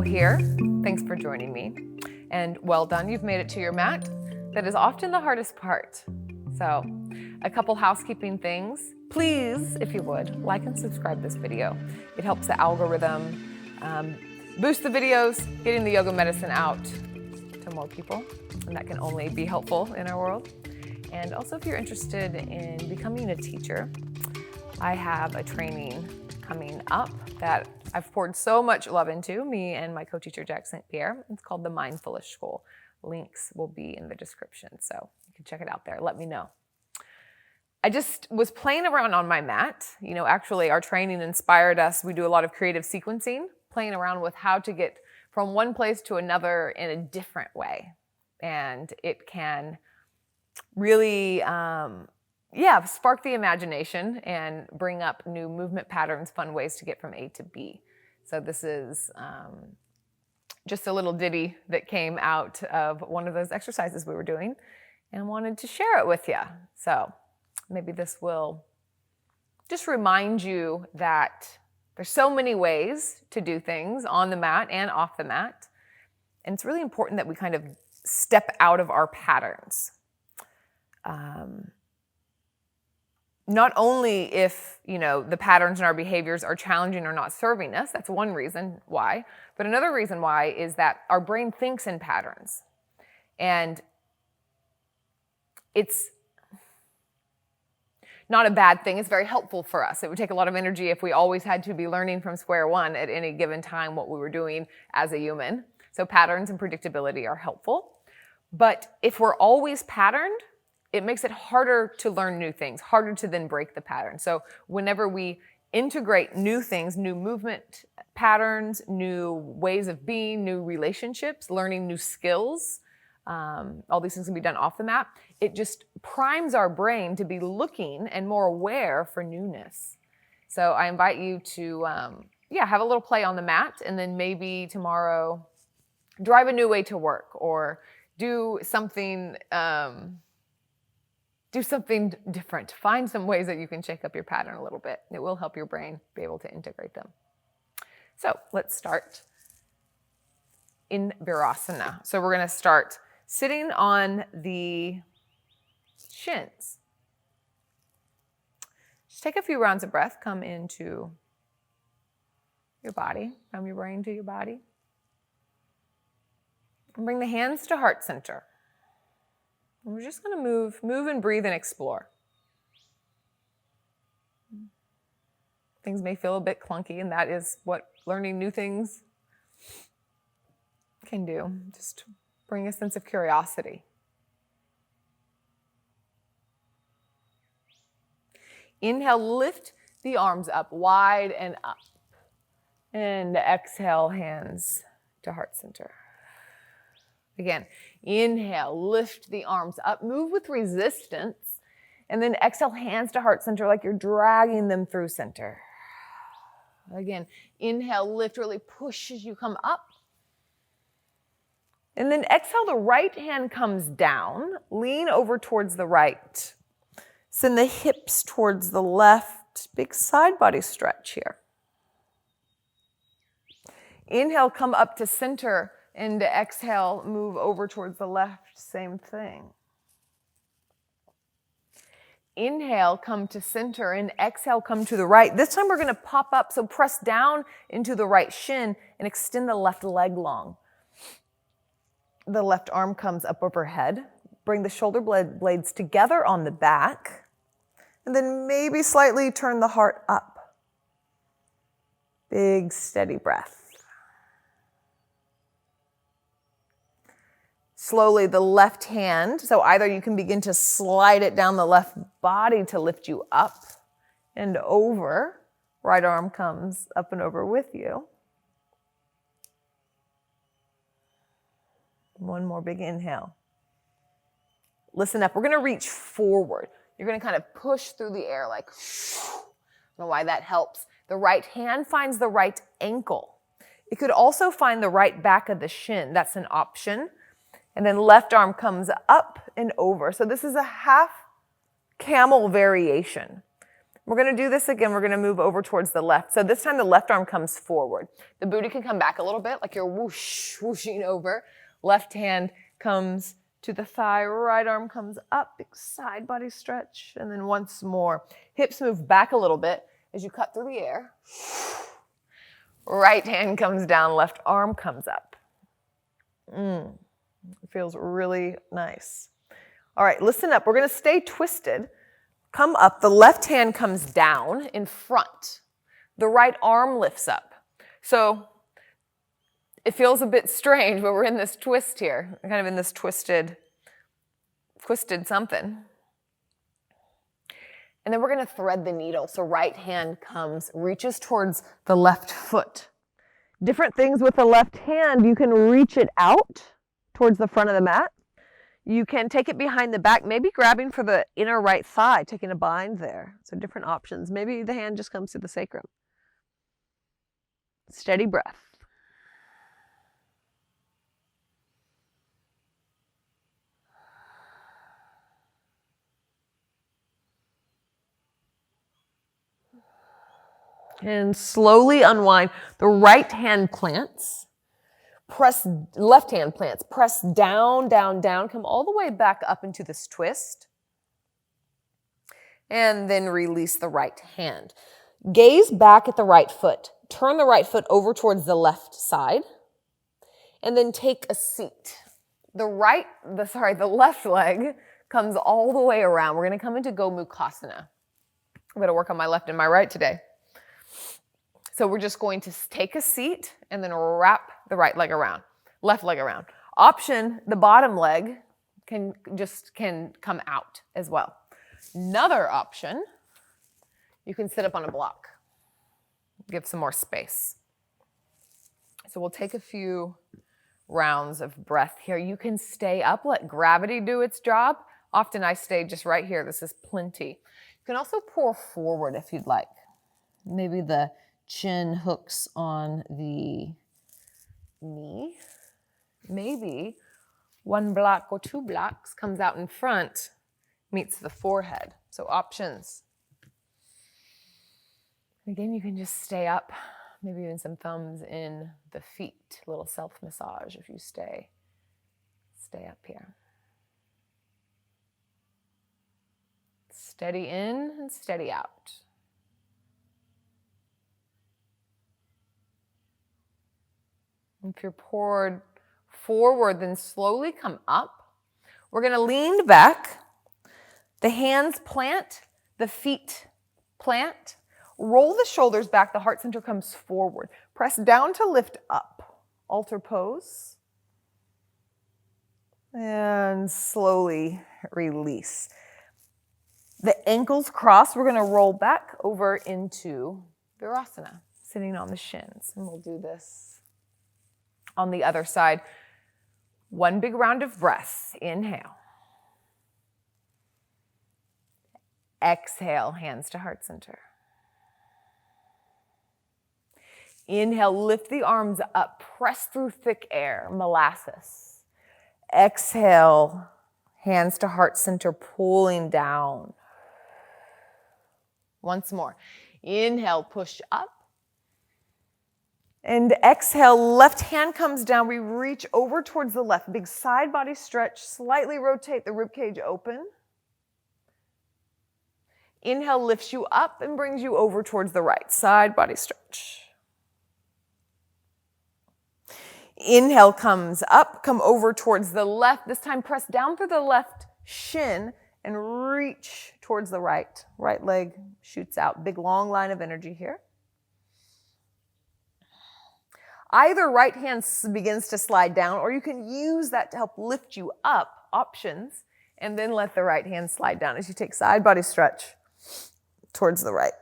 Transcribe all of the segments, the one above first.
Nicole here. Thanks for joining me. And well done, you've made it to your mat. That is often the hardest part. So, a couple housekeeping things. Please, if you would, like and subscribe this video. It helps the algorithm boost the videos, getting the yoga medicine out to more people. And that can only be helpful in our world. And also, if you're interested in becoming a teacher, I have a training coming up that I've poured so much love into, me and my co-teacher, Jack St. Pierre. It's called the Mindfulish School. Links will be in the description, so you can check it out there. Let me know. I just was playing around on my mat. You know, actually our training inspired us. We do a lot of creative sequencing, playing around with how to get from one place to another in a different way. And it can really, spark the imagination and bring up new movement patterns, fun ways to get from A to B. So this is just a little ditty that came out of one of those exercises we were doing and wanted to share it with you. So maybe this will just remind you that there's so many ways to do things on the mat and off the mat. And it's really important that we kind of step out of our patterns. Not only if, the patterns in our behaviors are challenging or not serving us, that's one reason why, but another reason why is that our brain thinks in patterns. And it's not a bad thing. It's very helpful for us. It would take a lot of energy if we always had to be learning from square one at any given time what we were doing as a human. So patterns and predictability are helpful. But if we're always patterned, it makes it harder to learn new things, harder to then break the pattern. So whenever we integrate new things, new movement patterns, new ways of being, new relationships, learning new skills, all these things can be done off the mat. It just primes our brain to be looking and more aware for newness. So I invite you to, have a little play on the mat, and then maybe tomorrow drive a new way to work or do something different. Find some ways that you can shake up your pattern a little bit. It will help your brain be able to integrate them. So let's start in Virasana. So we're going to start sitting on the shins. Just take a few rounds of breath. Come into your body, from your brain to your body. And bring the hands to heart center. And we're just going to move and breathe and explore. Things may feel a bit clunky, and that is what learning new things can do. Just bring a sense of curiosity. Inhale, lift the arms up wide and up. And exhale, hands to heart center. Again, inhale, lift the arms up, move with resistance, and then exhale, hands to heart center like you're dragging them through center. Again, inhale, lift, really push as you come up. And then exhale, the right hand comes down, lean over towards the right. Send the hips towards the left, big side body stretch here. Inhale, come up to center. And exhale, move over towards the left, same thing. Inhale, come to center, and exhale, come to the right. This time we're going to pop up, so press down into the right shin and extend the left leg long. The left arm comes up overhead. Bring the shoulder blades together on the back, and then maybe slightly turn the heart up. Big, steady breath. Slowly, the left hand, so either you can begin to slide it down the left body to lift you up and over. Right arm comes up and over with you. One more big inhale. Listen up. We're going to reach forward. You're going to kind of push through the air like, I don't know why that helps. The right hand finds the right ankle. It could also find the right back of the shin. That's an option. And then left arm comes up and over. So this is a half camel variation. We're going to do this again. We're going to move over towards the left. So this time the left arm comes forward. The booty can come back a little bit, like you're whooshing over. Left hand comes to the thigh, right arm comes up, big side body stretch, and then once more. Hips move back a little bit as you cut through the air. Right hand comes down, left arm comes up. It feels really nice. All right, listen up. We're going to stay twisted. Come up. The left hand comes down in front. The right arm lifts up. So it feels a bit strange, but we're in this twist here, kind of in this twisted something. And then we're going to thread the needle. So right hand comes, reaches towards the left foot. Different things with the left hand. You can reach it out towards the front of the mat. You can take it behind the back, maybe grabbing for the inner right thigh, taking a bind there. So different options. Maybe the hand just comes to the sacrum. Steady breath. And slowly unwind. The right hand plants. Press, left hand plants. Press down, down, down. Come all the way back up into this twist. And then release the right hand. Gaze back at the right foot. Turn the right foot over towards the left side. And then take a seat. The left leg comes all the way around. We're going to come into Gomukhasana. I'm going to work on my left and my right today. So we're just going to take a seat and then wrap the right leg around, left leg around. Option, the bottom leg can come out as well. Another option, you can sit up on a block. Give some more space. So we'll take a few rounds of breath here. You can stay up, let gravity do its job. Often I stay just right here. This is plenty. You can also pour forward if you'd like. Maybe the chin hooks on the knee. Maybe one block or two blocks comes out in front, meets the forehead. So options. Again, you can just stay up, maybe even some thumbs in the feet, a little self-massage if you stay up here. Steady in and steady out. If you're poured forward, then slowly come up. We're going to lean back. The hands plant, the feet plant. Roll the shoulders back, the heart center comes forward. Press down to lift up. Altar pose. And slowly release. The ankles cross. We're going to roll back over into Virasana, sitting on the shins. And we'll do this on the other side. One big round of breath. Inhale. Exhale, hands to heart center. Inhale, lift the arms up, press through thick air, molasses. Exhale, hands to heart center, pulling down. Once more. Inhale, push up. And exhale, left hand comes down. We reach over towards the left. Big side body stretch. Slightly rotate the ribcage open. Inhale lifts you up and brings you over towards the right. Side body stretch. Inhale comes up, come over towards the left. This time press down through the left shin and reach towards the right. Right leg shoots out. Big long line of energy here. Either right hand begins to slide down, or you can use that to help lift you up, options, and then let the right hand slide down as you take side body stretch towards the right.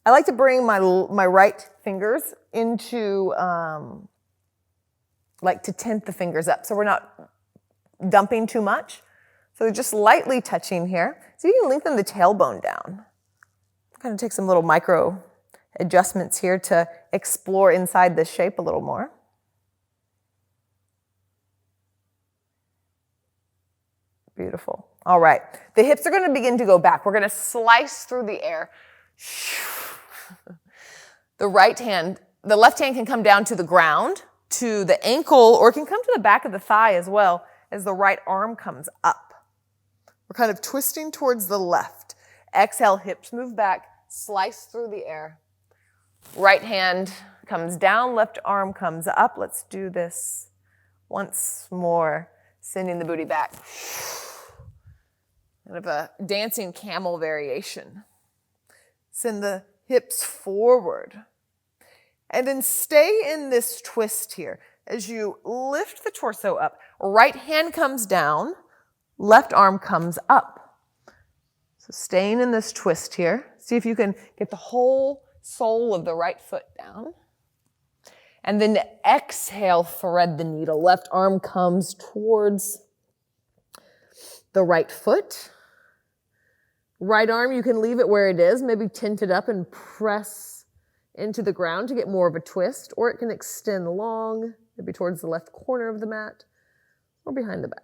I like to bring my right fingers into, like to tent the fingers up, so we're not dumping too much. So they're just lightly touching here. So you can lengthen the tailbone down. Kind of take some little micro adjustments here to explore inside this shape a little more. Beautiful. All right. The hips are going to begin to go back. We're going to slice through the air. The left hand can come down to the ground, to the ankle, or it can come to the back of the thigh as well as the right arm comes up. We're kind of twisting towards the left. Exhale, hips move back, slice through the air. Right hand comes down, left arm comes up. Let's do this once more, sending the booty back. Kind of a dancing camel variation. Send the hips forward. And then stay in this twist here. As you lift the torso up, right hand comes down, left arm comes up. So staying in this twist here. See if you can get the whole sole of the right foot down. And then exhale, thread the needle. Left arm comes towards the right foot. Right arm, you can leave it where it is, maybe tint it up and press into the ground to get more of a twist, or it can extend long, maybe towards the left corner of the mat or behind the back.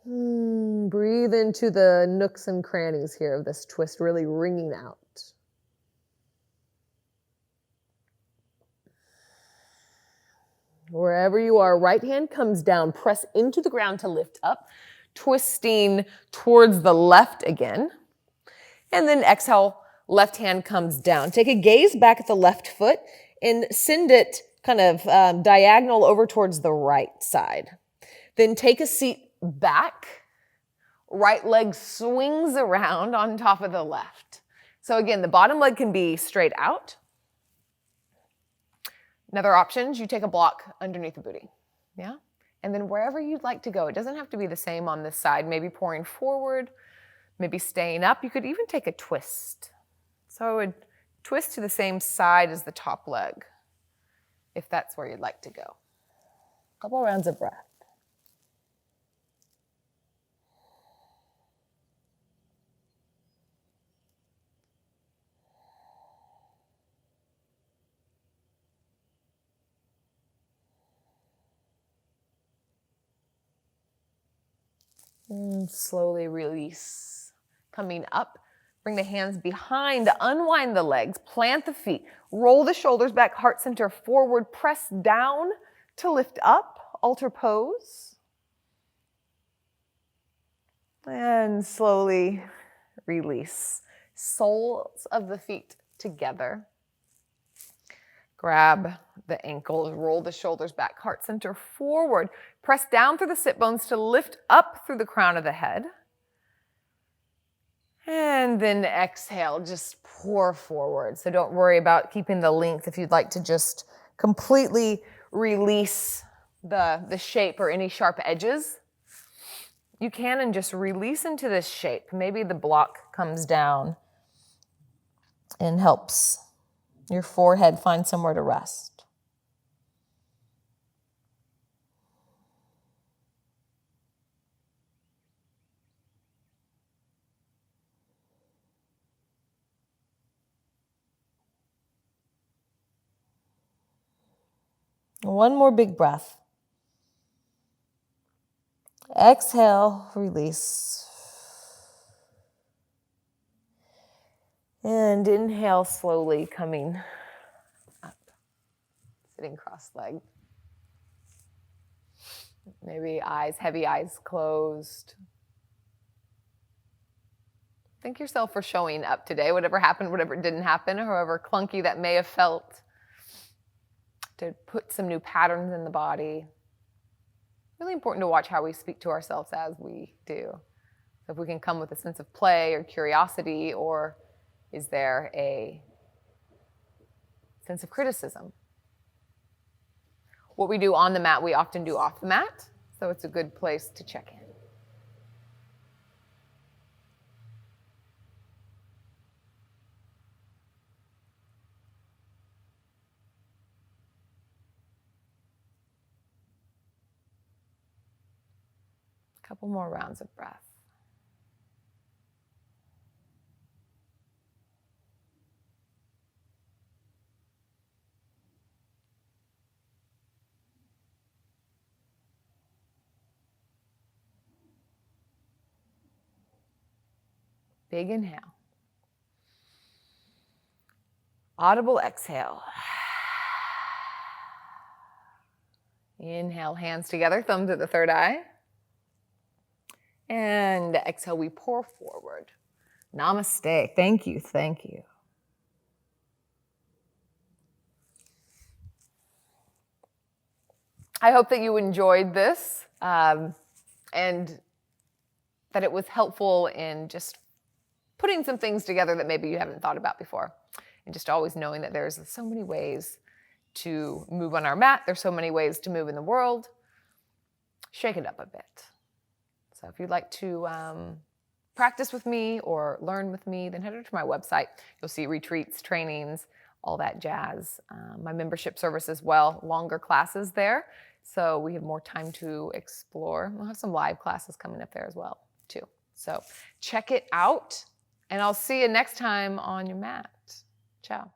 Breathe into the nooks and crannies here of this twist, really wringing out. Wherever you are, right hand comes down, press into the ground to lift up, twisting towards the left again. And then exhale, left hand comes down. Take a gaze back at the left foot and send it kind of diagonal over towards the right side. Then take a seat back. Right leg swings around on top of the left. So again, the bottom leg can be straight out. Another option is you take a block underneath the booty. Yeah? And then wherever you'd like to go, it doesn't have to be the same on this side, maybe pouring forward, maybe staying up. You could even take a twist. So I would twist to the same side as the top leg, if that's where you'd like to go. A couple rounds of breath. And slowly release. Coming up, bring the hands behind, unwind the legs, plant the feet, roll the shoulders back, heart center forward, press down to lift up, altar pose. And slowly release. Soles of the feet together. Grab the ankles, roll the shoulders back, heart center forward. Press down through the sit bones to lift up through the crown of the head. And then exhale, just pour forward. So don't worry about keeping the length if you'd like to just completely release the shape or any sharp edges. You can and just release into this shape. Maybe the block comes down and helps your forehead find somewhere to rest. One more big breath. Exhale, release. And inhale slowly, coming up. Sitting cross-legged. Maybe heavy eyes closed. Thank yourself for showing up today, whatever happened, whatever didn't happen, however clunky that may have felt. To put some new patterns in the body. Really important to watch how we speak to ourselves as we do. So if we can come with a sense of play or curiosity, or is there a sense of criticism? What we do on the mat, we often do off the mat, so it's a good place to check in. Couple more rounds of breath. Big inhale. Audible exhale. Inhale, hands together, thumb to the third eye. And exhale, we pour forward. Namaste. Thank you, thank you. I hope that you enjoyed this and that it was helpful in just putting some things together that maybe you haven't thought about before. And just always knowing that there's so many ways to move on our mat. There's so many ways to move in the world. Shake it up a bit. So if you'd like to practice with me or learn with me, then head over to my website. You'll see retreats, trainings, all that jazz. My membership service as well, longer classes there. So we have more time to explore. We'll have some live classes coming up there as well, too. So check it out, and I'll see you next time on your mat. Ciao.